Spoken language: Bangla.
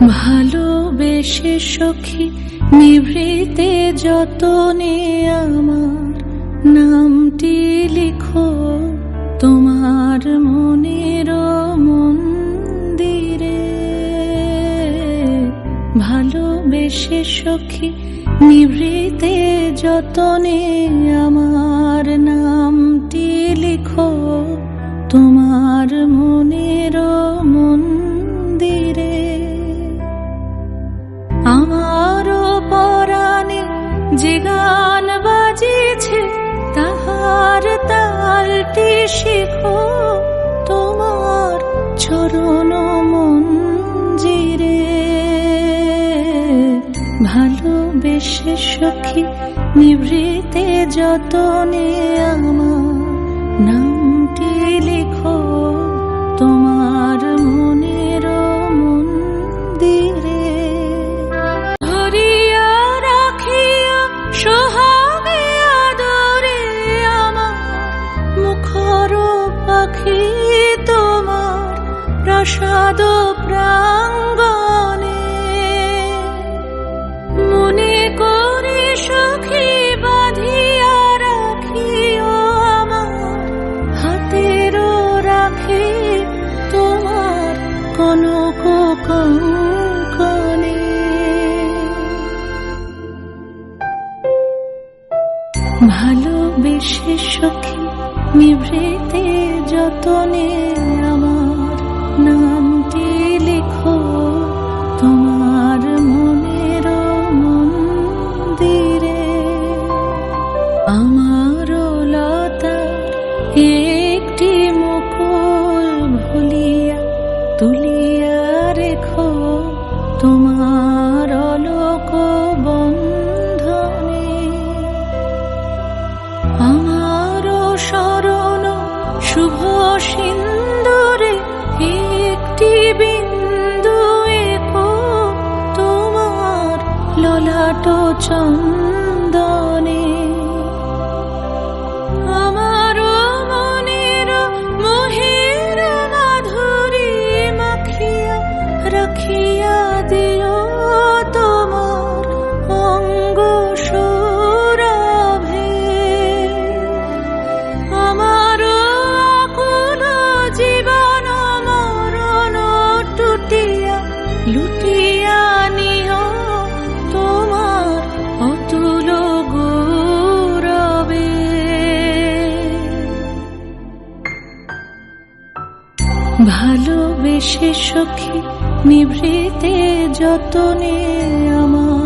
ভালোবেসে সখী নিভৃতে যতনে আমার নামটি লিখো তোমার মনের মন্দিরে। ভালোবেসে সখী নিভৃতে যতনে আমার নামটি লিখো তোমার মনের মন্দিরে। আমারও পরাণে যে গান বাজিছে তাহার তালটি শিখো তোমার চরণ মঞ্জিরে। ভালোবেসে সখী নিভৃতে যতনে আমার নামটি লিখো তোমার মনের মন্দিরে। ধরিয়া রাখিয়া সোহাগে আদরে আমার মুখর পাখি তোমার প্রাসাদ প্রাঙ্গণে। মনে করে সখী বাঁধিয়া রাখিও আমার হাতেরও রাখে তোমার কনক কঙ্কণে। ভালোবেসে সখী নিভৃতে যতনে আমার নামটি লিখো তোমার মনের মন্দিরে। আমার লতার একটি মুকুল ভুলিয়া তুলিয়া রেখো তোমার অলোক বন্ধনে। আমার শরণ শুভ সিন্দুরে একটি বিন্দু এঁকো তোমার ললাট চন্দনে। আমার মনের মোহের মাধুরী মাখিয়া রাখিয়া দিও তোমার অঙ্গ সৌরভে। আমার আকুল জীবন মরণ টুটিয়া লুটিয়া নিও তোমার অতুল গৌরবে। ভালোবেসে সখী নিভৃতে যতনে আমার